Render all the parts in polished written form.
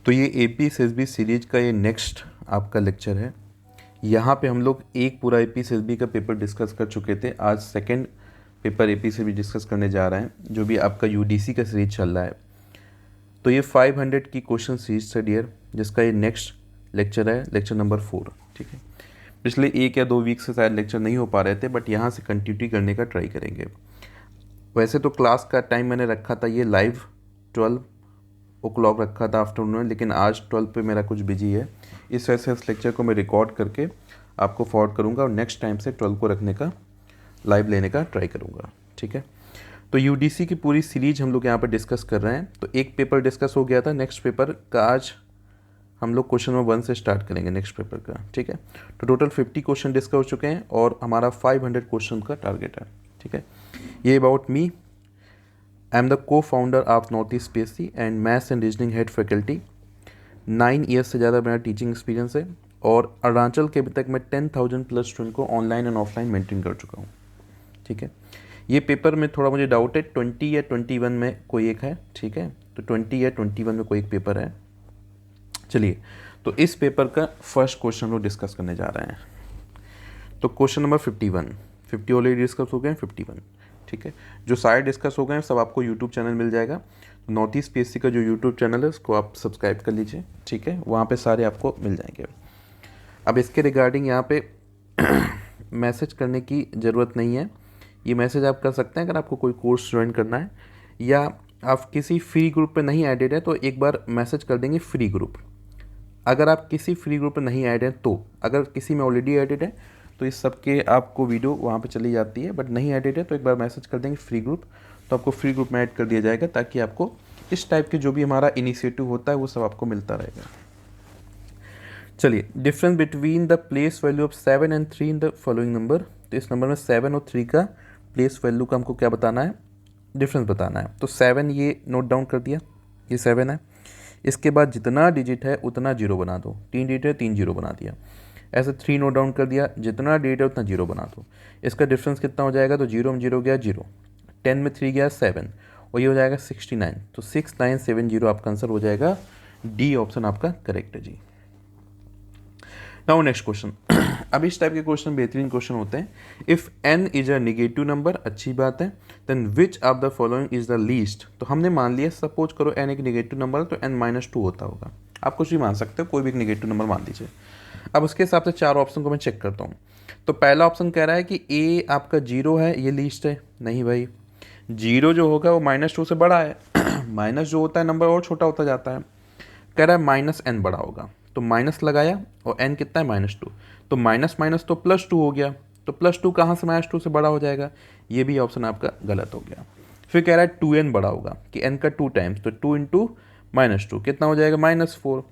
तो ये एपीएसएसबी सीरीज का ये नेक्स्ट आपका लेक्चर है। यहाँ पे हम लोग एक पूरा एपीएसएसबी का पेपर डिस्कस कर चुके थे। आज सेकंड पेपर एपीएसएसबी डिस्कस करने जा रहे हैं, जो भी आपका यूडीसी का सीरीज चल रहा है। तो ये 500 की क्वेश्चन सीरीज है डियर, जिसका ये नेक्स्ट लेक्चर है, लेक्चर नंबर 4। ठीक है, पिछले 1 या 2 वीक से शायद लेक्चर नहीं हो पा रहे थे, बट यहाँ से कंटिन्यूटी करने का ट्राई करेंगे। वैसे तो क्लास का टाइम मैंने रखा था ये लाइव 12 o'clock रखा था आफ्टरनून में, लेकिन आज 12 पे मेरा कुछ बिजी है। इस वजह से इस लेक्चर को मैं रिकॉर्ड करके आपको फॉरवर्ड करूँगा और नेक्स्ट टाइम से 12 को रखने का लाइव लेने का ट्राई करूँगा। ठीक है, तो यूडीसी की पूरी सीरीज हम लोग यहाँ पर डिस्कस कर रहे हैं। तो एक पेपर डिस्कस हो गया था, नेक्स्ट पेपर का आज हम लोग क्वेश्चन नंबर 1 से स्टार्ट करेंगे नेक्स्ट पेपर का। ठीक है, तो टोटल 50 क्वेश्चन डिस्कस हो चुके हैं और हमारा 500 क्वेश्चन का टारगेट है। ठीक है, ये about me, I am the co founder of north east PSC and maths and reasoning head faculty. 9 years से ज़्यादा मेरा टीचिंग एक्सपीरियंस है और अरुणाचल के अभी तक मैं 10,000 प्लस स्टूडेंट को ऑनलाइन एंड ऑफलाइन मेंटरिंग कर चुका हूँ। ठीक है, ये पेपर में थोड़ा मुझे डाउट है 20 या 21 में कोई एक है। ठीक है, तो 20 या 21 में कोई एक पेपर है। चलिए, तो इस पेपर का फर्स्ट क्वेश्चन हम लोग डिस्कस करने जा रहे हैं। तो क्वेश्चन नंबर 51, 50 ऑलरेडी डिस्कस हो गए हैं, 51। ठीक है, जो सारे डिस्कस हो गए हैं सब आपको यूट्यूब चैनल मिल जाएगा। नॉर्थ ईस्ट पीएससी का जो यूट्यूब चैनल है उसको आप सब्सक्राइब कर लीजिए। ठीक है, वहाँ पे सारे आपको मिल जाएंगे। अब इसके रिगार्डिंग यहाँ पे मैसेज करने की ज़रूरत नहीं है। ये मैसेज आप कर सकते हैं अगर आपको कोई कोर्स ज्वाइन करना है या आप किसी फ्री ग्रुप पे नहीं एडेड है, तो एक बार मैसेज कर देंगे फ्री ग्रुप। अगर आप किसी फ्री ग्रुप पे नहीं ऐड हैं, तो अगर किसी में ऑलरेडी एडेड है तो इस सब के आपको वीडियो वहाँ पे चली जाती है, बट नहीं एडेड है तो एक बार मैसेज कर देंगे फ्री ग्रुप, तो आपको फ्री ग्रुप में ऐड कर दिया जाएगा, ताकि आपको इस टाइप के जो भी हमारा इनिशिएटिव होता है वो सब आपको मिलता रहेगा। चलिए, difference between the place value of 7 and 3 in the following number. तो इस नंबर में 7 और 3 का प्लेस वैल्यू का हमको क्या बताना है, डिफरेंस बताना है। तो 7 ये नोट डाउन कर दिया, ये 7 है। इसके बाद जितना डिजिट है उतना जीरो बना दो, 3 डिजिट है 3 जीरो बना दिया। ऐसे 3 नोट डाउन कर दिया, जितना डिजिट है उतना जीरो बना दो। इसका डिफरेंस कितना हो जाएगा, तो 0 में 0 गया 0, 10 में 3 गया 7 और ये हो जाएगा 69। तो 6970 आपका आंसर हो जाएगा। डी ऑप्शन आपका करेक्ट है जी। Now next question. अब इस टाइप के क्वेश्चन बेहतरीन क्वेश्चन होते हैं। If n is a negative number, अच्छी बात है, then which of the following is the least. तो हमने मान लिया, सपोज करो n एक नेगेटिव नंबर है तो n-2 होता होगा। आप कुछ भी मान सकते हो, कोई भी एक नेगेटिव नंबर मान लीजिए। अब उसके हिसाब से 4 ऑप्शन को मैं चेक करता हूँ। तो पहला ऑप्शन कह रहा है कि a आपका 0 है, ये लीस्ट है। नहीं भाई, 0 जो होगा वो -2 से बड़ा है। माइनस जो होता है नंबर और छोटा होता जाता है। कह रहा है -n बड़ा होगा, तो माइनस लगाया और n कितना है -2, तो माइनस माइनस तो +2 हो गया। तो +2 कहाँ से -2 से बड़ा हो जाएगा, ये भी ऑप्शन आपका गलत हो गया। फिर कह रहा है 2n बड़ा होगा, कि n का 2 टाइम्स, तो 2 इंटू -2 कितना हो जाएगा -4।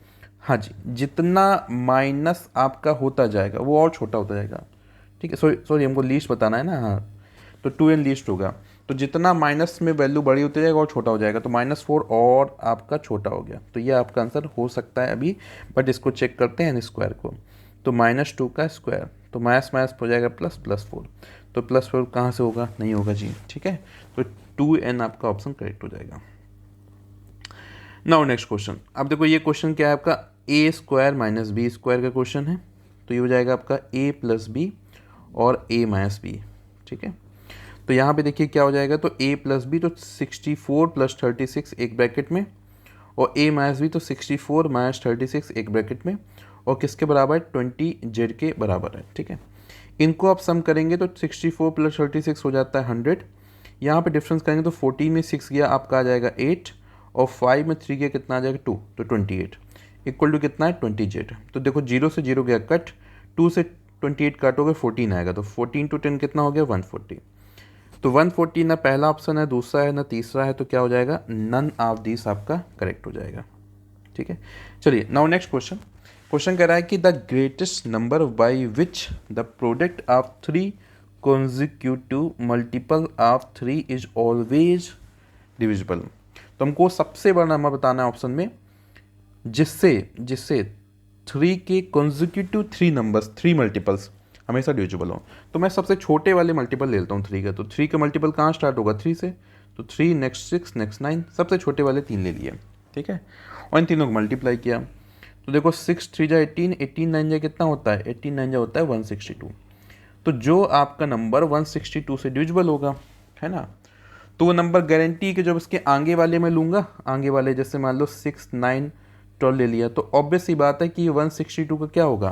हाँ जी, जितना माइनस आपका होता जाएगा वो और छोटा होता जाएगा। ठीक है, सॉरी हमको लीस्ट बताना है ना। हाँ, तो 2n लीस्ट होगा, तो जितना माइनस में वैल्यू बड़ी होती जाएगा और छोटा हो जाएगा, तो -4 और आपका छोटा हो गया। तो ये आपका आंसर हो सकता है अभी, बट इसको चेक करते हैं n² को। तो -2 का स्क्वायर, तो माइनस माइनस हो जाएगा +4, तो +4 कहाँ से होगा, नहीं होगा जी। ठीक है, तो 2n आपका ऑप्शन करेक्ट हो जाएगा। Now next question. अब देखो ये क्वेश्चन क्या है आपका, a² - b² का क्वेश्चन है। तो ये हो जाएगा आपका a + b और a - b। ठीक है, तो यहाँ पे देखिए क्या हो जाएगा, तो a + b तो 64 + 36 एक ब्रैकेट में, और a - b तो 64 - 36 एक ब्रैकेट में, और किसके बराबर है, 20z के बराबर है। ठीक है, इनको आप सम करेंगे तो 64 + 36 हो जाता है 100। यहाँ पे डिफरेंस करेंगे तो 14 में 6 गया आपका आ जाएगा 8, और 5 में 3 गया कितना आ जाएगा 2, तो 28 इक्वल टू कितना है 20z। तो देखो 0 से 0 गया कट, 2 से 28 काटोगे 14 आएगा, तो 14 × 10 कितना हो गया 140। तो 140 ना पहला ऑप्शन है, दूसरा है, ना तीसरा है, तो क्या हो जाएगा, नन ऑफ दिस आपका करेक्ट हो जाएगा। ठीक है, चलिए नाउ नेक्स्ट क्वेश्चन। क्वेश्चन कह रहा है कि the greatest number by which the product of 3 consecutive multiple of 3 is always divisible. तो हमको सबसे बड़ा नंबर बताना है ऑप्शन में, जिससे 3 के consecutive 3 नंबर्स, 3 मल्टीपल्स हमेशा डिविजिबल हो। तो मैं सबसे छोटे वाले मल्टीपल ले लेता हूँ 3 का। तो 3 का मल्टीपल कहाँ स्टार्ट होगा, 3 से, तो 3 नेक्स्ट 6 नेक्स्ट 9, सबसे छोटे वाले 3 ले लिए। ठीक है, और इन तीनों को मल्टीप्लाई किया तो देखो 6 3 जा 18, 18 9 जा कितना होता है, 18 9 जा होता है 162। तो जो आपका नंबर 162 से डिविजिबल होगा, है ना, तो वो नंबर गारंटी कि जब उसके आगे वाले में लूँगा, आगे वाले जैसे मान लो 6 9 12 ले लिया, तो ऑब्वियस सी बात है कि 162 का क्या होगा,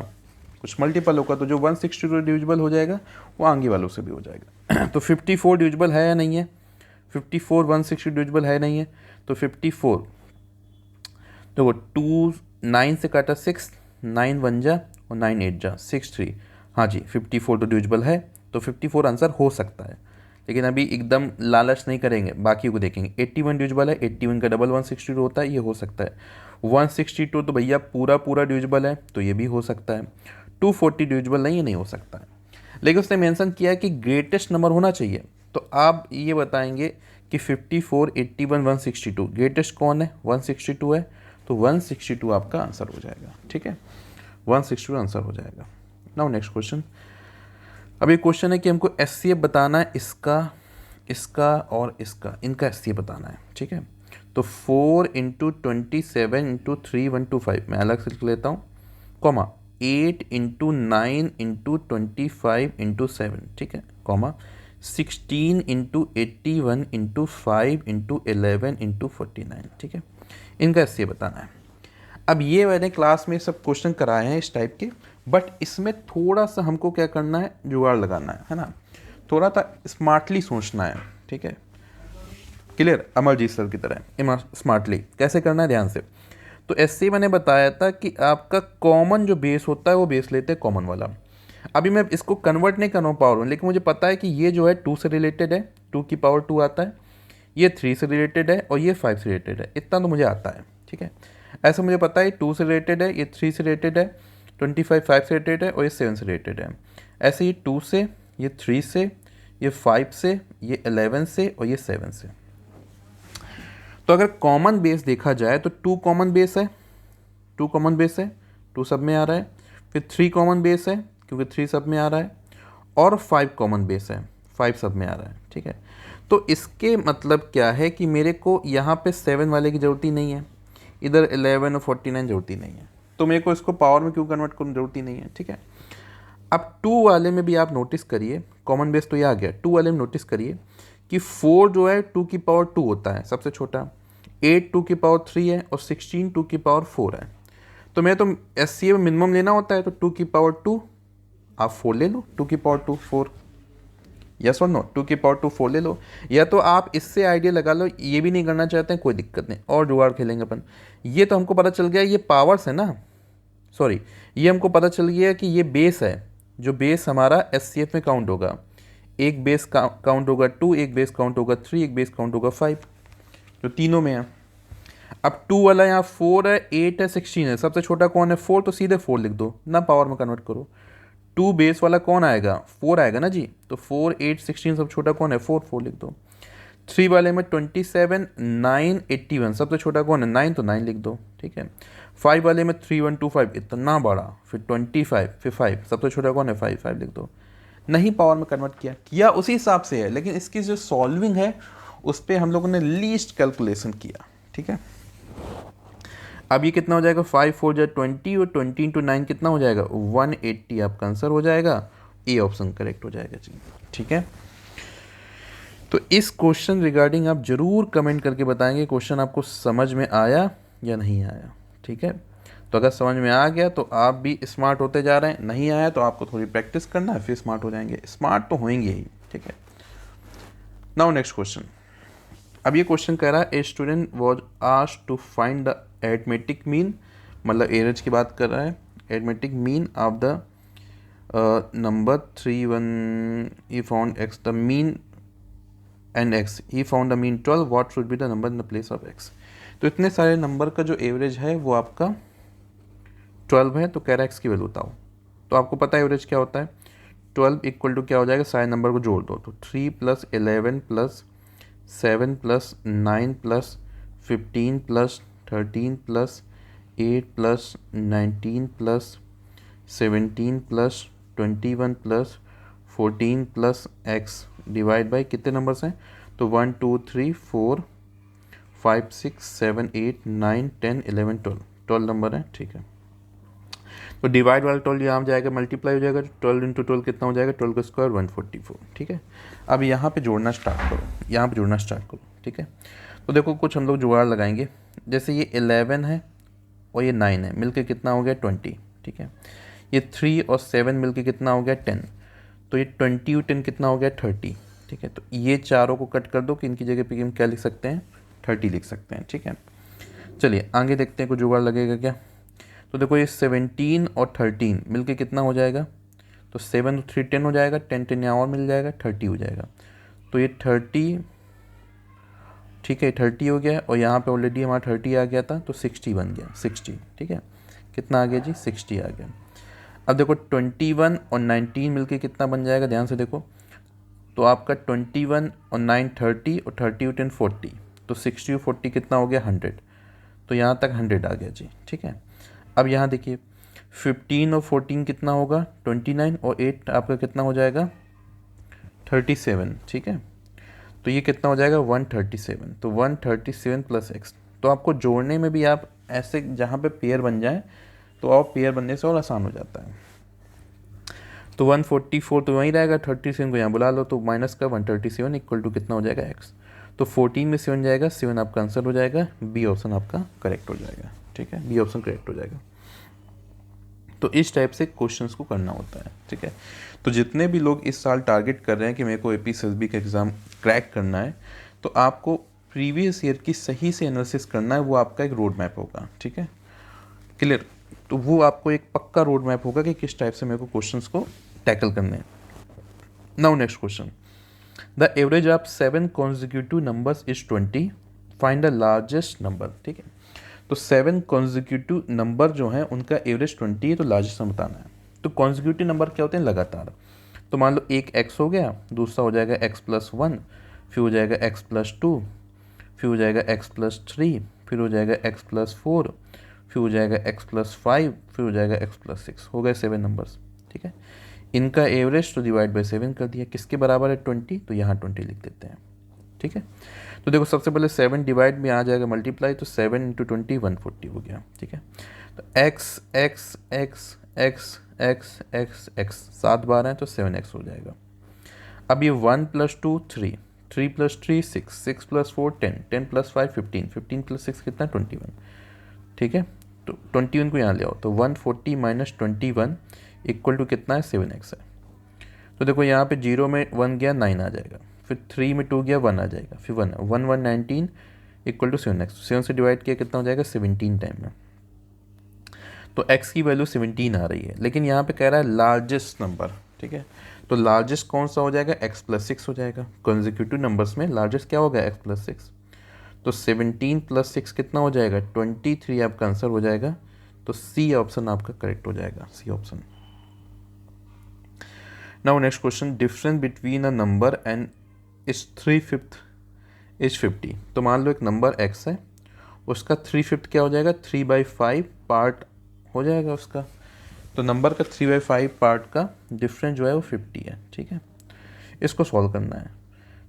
कुछ मल्टीपल होगा, तो जो 162 डिविजिबल हो जाएगा वो आगे वालों से भी हो जाएगा। तो 54 डिविजिबल है या नहीं है, 54 160 डिविजिबल है नहीं है, तो 54 तो वो 2 9 से काटा 6, 9 1 जा और 9 8 जा 63, हाँ जी 54 तो डिविजिबल है, तो 54 आंसर हो सकता है। लेकिन अभी एकदम लालच नहीं करेंगे, बाकी को देखेंगे। 81 डिविजिबल है, 81 का डबल 162 होता है, ये हो सकता है। 162 तो भैया पूरा पूरा डिविजिबल है, तो ये भी हो सकता है। 240 डिविजिबल नहीं, ये नहीं हो सकता है। लेकिन उसने मेंशन किया है कि ग्रेटेस्ट नंबर होना चाहिए, तो आप ये बताएंगे कि 54 81 162 ग्रेटेस्ट कौन है, 162 है, तो 162 आपका आंसर हो जाएगा। ठीक है, 162 आंसर हो जाएगा। Now next question. अब ये क्वेश्चन है कि हमको एचसीएफ बताना है, इसका और इसका, इनका एचसीएफ बताना है। ठीक है, तो 4 × 27 × 3125 मैं अलग से लिख लेता हूँ, कॉमा 8 × 9 × 25 × 7, ठीक है, कॉमा 16 × 81 × 5 × 11 × 49, ठीक है, इनका एचसीएफ बताना है। अब ये मैंने क्लास में सब क्वेश्चन कराए हैं इस टाइप के, बट इसमें थोड़ा सा हमको क्या करना है, जुगाड़ लगाना है ना, थोड़ा सा स्मार्टली सोचना है। ठीक है, क्लियर, अमरजीत सर की तरह स्मार्टली कैसे करना है, ध्यान से। तो ऐसे मैंने बताया था कि आपका कॉमन जो बेस होता है वो बेस लेते हैं कॉमन वाला। अभी मैं इसको कन्वर्ट नहीं कर रहा हूँ पावर में, लेकिन मुझे पता है कि ये जो है 2 से रिलेटेड है, 2 की पावर 2 आता है, ये 3 से रिलेटेड है और ये 5 से रिलेटेड है, इतना तो मुझे आता है। ठीक है, ऐसा मुझे पता है 2 से रिलेटेड है, ये 3 से रिलेटेड है, 25 5 से रिलेटेड है और ये 7 से रिलेटेड है। ऐसे ये 2 से, ये 3 से, ये 5 से, ये 11 से और ये 7 से। तो अगर कॉमन बेस देखा जाए तो 2 कॉमन बेस है, 2 कॉमन बेस है, 2 सब में आ रहा है, फिर 3 कॉमन बेस है क्योंकि 3 सब में आ रहा है, और 5 कॉमन बेस है, 5 सब में आ रहा है। ठीक है, तो इसके मतलब क्या है कि मेरे को यहाँ पे 7 वाले की ज़रूरत ही नहीं है, इधर 11 और 49 ज़रूरत ही नहीं है, तो मेरे को इसको पावर में क्यों कन्वर्ट करने ज़रूरत ही नहीं है। ठीक है, अब 2 वाले में भी आप नोटिस करिए, कॉमन बेस तो ये आ गया, 2 वाले में नोटिस करिए कि 4 जो है 2 की पावर 2 होता है सबसे छोटा, 8 2 की पावर 3 है और 16 2 की पावर 4 है। तो मैं तो एससीए में मिनिमम लेना होता है, तो 2 की पावर 2 आप 4 ले लो, 2 की पावर 2 4, यस और नो, 2 की पावर 2 4 ले लो, या तो आप इससे आइडिया लगा लो, ये भी नहीं करना चाहते हैं कोई दिक्कत नहीं, और जुगाड़ खेलेंगे अपन। ये तो हमको पता चल गया ये पावर्स है ना, सॉरी ये हमको पता चल गया कि ये बेस है, जो बेस हमारा एससीएफ में काउंट होगा, एक बेस काउंट होगा 2, एक बेस काउंट होगा 3, एक बेस काउंट होगा 5, जो तीनों में है। अब 2 वाला यहाँ 4 है, 8 है, 16 है, सबसे छोटा कौन है 4, तो सीधे 4 लिख दो ना, पावर में कन्वर्ट करो। 2 बेस वाला कौन आएगा, 4 आएगा ना जी, तो 4 8 16 सबसे छोटा कौन है 4, 4 लिख दो। 3 वाले में 27 9 81 सबसे छोटा कौन है 9, तो 9 लिख दो। ठीक है, 5 वाले में 3 1 2 5 इतना बड़ा, फिर 25 फिर 5 सबसे छोटा कौन है 5, 5 लिख दो। नहीं पावर में कन्वर्ट किया उसी हिसाब से है, लेकिन इसकी जो सॉल्विंग है उस पर हम लोगों ने लीस्ट कैलकुलेशन किया। ठीक है, अब ये कितना हो जाएगा, 5 4 जा 20 और 20 × 9 कितना हो जाएगा 180, आपका आंसर हो जाएगा, ए ऑप्शन करेक्ट हो जाएगा जी। ठीक है, तो इस क्वेश्चन रिगार्डिंग आप जरूर कमेंट करके बताएंगे क्वेश्चन आपको समझ में आया या नहीं आया। ठीक है, तो अगर समझ में आ गया तो आप भी स्मार्ट होते जा रहे हैं, नहीं आया तो आपको थोड़ी प्रैक्टिस करना है, फिर स्मार्ट हो जाएंगे, स्मार्ट तो होंगे ही। ठीक है, नाउ नेक्स्ट क्वेश्चन। अब ये क्वेश्चन कह रहा है a student was asked to find the arithmetic mean, मतलब एवरेज की बात कर रहा है, arithmetic mean of the number 3 1, he found x the mean and x, he found the mean 12, what should be the number in the place of x. तो इतने सारे number का जो एवरेज है वो आपका 12 है, तो कह रहा है एक्स की वैल्यू बताओ। तो आपको पता है एवरेज क्या होता है, 12 इक्वल टू क्या हो जाएगा, सारे नंबर को जोड़ दो, तो 3 + 11 + 7 + 9 + 15 + 13 + 8 + 19 + 17 + 21 + 14 + x डिवाइड बाई कितने नंबर्स हैं, तो 1 2 3 4 5 6 7 8 9 10 11 12 नंबर है, ठीक है। तो डिवाइड वाला 12 यहाँ जाएगा, मल्टीप्लाई हो जाएगा, 12 इंटू 12 कितना हो जाएगा, 12 का स्क्वायर 144, ठीक है। अब यहाँ पे जोड़ना स्टार्ट करो, यहाँ पे जोड़ना स्टार्ट करो, ठीक है। तो देखो कुछ हम लोग जुगाड़ लगाएंगे, जैसे ये 11 है और ये 9 है, मिलके कितना हो गया 20, ठीक है। ये 3 और 7 मिलके कितना हो गया 10, तो ये 20 और 10 कितना हो गया 30, ठीक है। तो ये चारों को कट कर दो कि इनकी जगह पे हम क्या लिख सकते हैं, 30 लिख सकते हैं, ठीक है। चलिए आगे देखते हैं कुछ जुगाड़ लगेगा क्या। तो देखो ये 17 और 13 मिलके कितना हो जाएगा, तो 7 और 3 10 हो जाएगा, 10 10 यहाँ और मिल जाएगा, 30 हो जाएगा। तो ये 30, ठीक है, 30 हो गया और यहाँ पे ऑलरेडी हमारा 30 आ गया था, तो 60 बन गया, 60, ठीक है। कितना आ गया जी, 60 आ गया। अब देखो 21 और 19 मिलके कितना बन जाएगा, ध्यान से देखो, तो आपका 21 और 9 30 और 30 और 10 40, तो 60 और 40 कितना हो गया 100, तो यहाँ तक 100 आ गया जी, ठीक है। अब यहाँ देखिए 15 और 14 कितना होगा 29 और 8 आपका कितना हो जाएगा 37, ठीक है। तो ये कितना हो जाएगा 137, तो 137 प्लस एक्स। तो आपको जोड़ने में भी आप ऐसे जहाँ पे पेयर बन जाए तो आप पेयर बनने से और आसान हो जाता है। तो 144 तो वहीं रहेगा, 37 को यहाँ बुला लो, तो माइनस का 137 इक्वल टू कितना हो जाएगा एक्स। तो 14 में 7 जाएगा, 7 आपका आंसर हो जाएगा, बी ऑप्शन आपका करेक्ट हो जाएगा, ठीक है, बी ऑप्शन करेक्ट हो जाएगा। तो इस टाइप से क्वेश्चंस को करना होता है, ठीक है। तो जितने भी लोग इस साल टारगेट कर रहे हैं कि मेरे को एपीएसएसबी का एग्ज़ाम क्रैक करना है, तो आपको प्रीवियस ईयर की सही से एनालिसिस करना है, वो आपका एक रोड मैप होगा, ठीक है, क्लियर। तो वो आपको एक पक्का रोड मैप होगा कि किस टाइप से मेरे को क्वेश्चंस को टैकल करने हैं। Now next question, the average of 7 consecutive numbers is 20, find the largest number, ठीक है। तो 7 कॉन्जिक्यूटिव नंबर जो हैं उनका एवरेज 20 है, तो लार्जेस्ट नंबर बताना है। तो कॉन्जिक्यूटिव नंबर क्या होते हैं, लगातार। तो मान लो एक x हो गया, दूसरा हो जाएगा x+1, फिर हो जाएगा x+2, फिर हो जाएगा x+3, फिर हो जाएगा x+4, फिर हो जाएगा x+5, फिर हो जाएगा x+6, हो गए 7 नंबर्स, ठीक है। इनका एवरेज तो डिवाइड बाई 7 कर दिया, किसके बराबर है 20, तो यहाँ 20 लिख देते हैं, ठीक है। तो देखो सबसे पहले 7 डिवाइड में आ जाएगा मल्टीप्लाई, तो 7 इंटू 20 140 हो गया, ठीक है। तो x x x x x x x 7 बार है तो 7x हो जाएगा। अब ये 1 + 2 3, 3 + 3 6, 6 + 4 10, 10 + 5 15, 15 + 6 कितना 21, ठीक है। तो 21 को यहाँ ले आओ, तो 140 - 21 इक्वल टू कितना है 7x है। तो देखो यहाँ पे 0 में 1 गया 9 आ जाएगा, फिर 3 में 2 गया 1 आ जाएगा, फिर 1 1 1 19 इक्वल टू 7x, 7 से डिवाइड किया कितना हो जाएगा 17 टाइम में, तो x की वैल्यू 17 आ रही है। लेकिन यहाँ पे कह रहा है लार्जेस्ट नंबर, ठीक है। तो लार्जेस्ट कौन सा हो जाएगा, x+6 हो जाएगा। कॉन्जिक्यूटिव नंबर्स में लार्जेस्ट क्या होगा x+6, तो 17 + 6 कितना हो जाएगा 23 आपका आंसर हो जाएगा। तो सी ऑप्शन आपका करेक्ट हो जाएगा, C option. Now next question, difference between a number and is 3/5 is 50। तो मान लो एक नंबर x है, उसका 3/5 क्या हो जाएगा 3/5 पार्ट हो जाएगा उसका। तो नंबर का 3/5 पार्ट का डिफरेंस जो है वो 50 है, ठीक है। इसको सॉल्व करना है।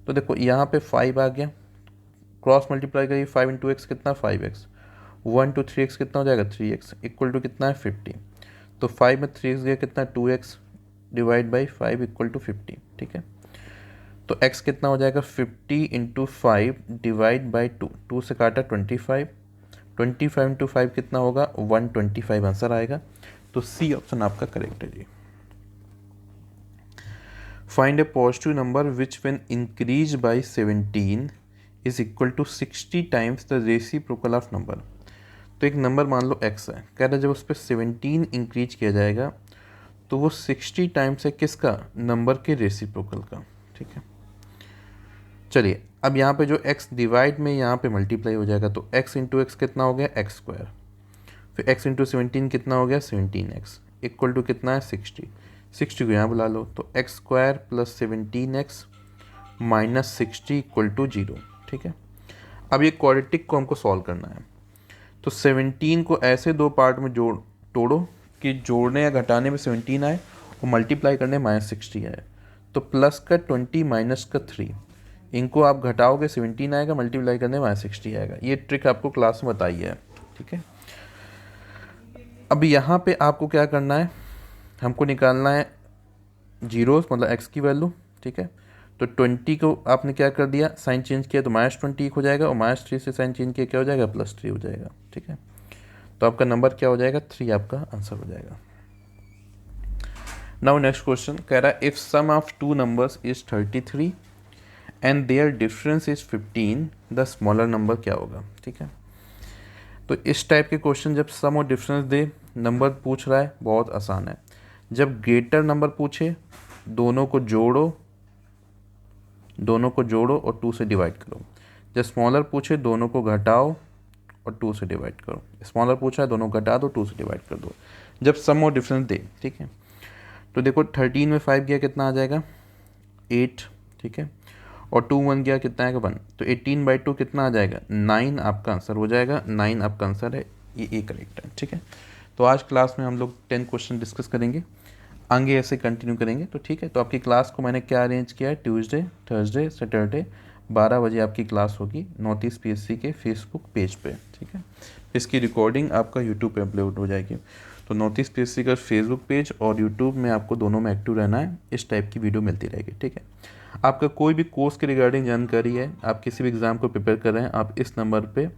तो देखो यहाँ पे 5 आ गया, क्रॉस मल्टीप्लाई करिए, 5 × x कितना 5x, 1 × 3x कितना हो जाएगा 3x इक्वल टू कितना है 50। तो 5 में 3x गया कितना 2x divide by 5 equal to 50, ठीक है। तो x कितना हो जाएगा 50 × 5 डिवाइड बाई 2, 2 से काटा 25, 25 × 5 कितना होगा 125 आंसर आएगा। तो सी ऑप्शन आपका करेक्ट है जी। Find a positive number which when increase by 17 is equal to 60 times the reciprocal of number. तो एक नंबर मान लो x है, कह रहा है जब उस पर 17 इंक्रीज किया जाएगा तो वो 60 टाइम्स है किसका, नंबर के रेसिप्रोकल का, ठीक है। चलिए अब यहाँ पे जो x डिवाइड में यहाँ पे मल्टीप्लाई हो जाएगा, तो x × x कितना हो गया x², फिर x × 17 कितना हो गया 17x इक्वल टू कितना है 60, 60 को यहाँ बुला लो, तो x² + 17x - 60 इक्वल टू 0, ठीक है। अब ये क्वाड्रेटिक को हमको सॉल्व करना है। तो 17 को ऐसे दो पार्ट में तोड़ो कि जोड़ने या घटाने में 17 आए और मल्टीप्लाई करने -60 आए। तो प्लस का 20 माइनस का 3 इनको आप घटाओगे 17 आएगा, मल्टीप्लाई करने में 60 आएगा। ये ट्रिक आपको क्लास में बताई है, ठीक है। अब यहाँ पे आपको क्या करना है, हमको निकालना है जीरोस मतलब x की वैल्यू, ठीक है। तो 20 को आपने क्या कर दिया, साइन चेंज किया तो -20 हो जाएगा, और -3 से साइन चेंज किया क्या हो जाएगा, +3 हो जाएगा, ठीक है। तो आपका नंबर क्या हो जाएगा, 3 आपका आंसर हो जाएगा। नाउ नेक्स्ट क्वेश्चन कह रहा है if sum of two numbers is 33 and their difference is 15 the smaller number क्या होगा, ठीक है। तो इस टाइप के क्वेश्चन जब सम और डिफरेंस दे नंबर पूछ रहा है, बहुत आसान है। जब ग्रेटर नंबर पूछे दोनों को जोड़ो और 2 से डिवाइड करो। जब स्मॉलर पूछे दोनों को घटाओ और 2 से डिवाइड करो। स्मॉलर पूछा है दोनों घटा दो, 2 से डिवाइड कर दो। जब सम और डिफरेंस दे, ठीक है। तो देखो 13 में 5 गया कितना आ जाएगा, 8, ठीक है। और 2 1 गया कितना आएगा, 1। तो 18/2 कितना आ जाएगा, 9 आपका आंसर हो जाएगा। 9 आपका आंसर है, ये ए करेक्ट है, ठीक है। तो आज क्लास में हम लोग 10 क्वेश्चन डिस्कस करेंगे, आगे ऐसे कंटिन्यू करेंगे। तो ठीक है, तो आपकी क्लास को मैंने क्या अरेंज किया है, ट्यूसडे, थर्सडे, सैटरडे 12 बजे आपकी क्लास होगी नॉर्थ ईस्ट PSC के फेसबुक पेज पे, ठीक है। इसकी रिकॉर्डिंग आपका यूट्यूब पे अपलोड हो जाएगी। तो नॉर्थ ईस्ट PSC का फेसबुक पेज और यूट्यूब में आपको दोनों में एक्टिव रहना है, इस टाइप की वीडियो मिलती रहेगी, ठीक है। आपका कोई भी कोर्स के रिगार्डिंग जानकारी है, आप किसी भी एग्ज़ाम को प्रिपेयर कर रहे हैं, आप इस नंबर पर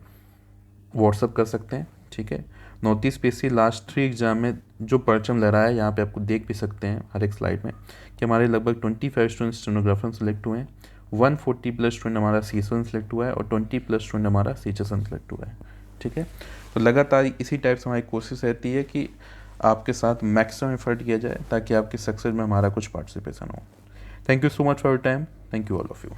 व्हाट्सअप कर सकते हैं, ठीक है। North east PSC last 3 exam में जो परचम लहरा है, यहाँ पे आपको देख भी सकते हैं हर एक स्लाइड में कि हमारे लगभग 25 स्टूडेंट स्टेनोग्राफर सेलेक्ट हुए हैं, 140+ स्टूडेंट हमारा C7 सेलेक्ट हुआ है और 20+ स्टूडेंट हमारा CHSN सेलेक्ट हुआ है, ठीक है। तो लगातार इसी टाइप से हमारी कोशिश रहती है कि आपके साथ मैक्सिमम एफर्ट किया जाए ताकि आपकी सक्सेस में हमारा कुछ पार्टिसिपेशन हो। Thank you so much for your time, thank you all of you.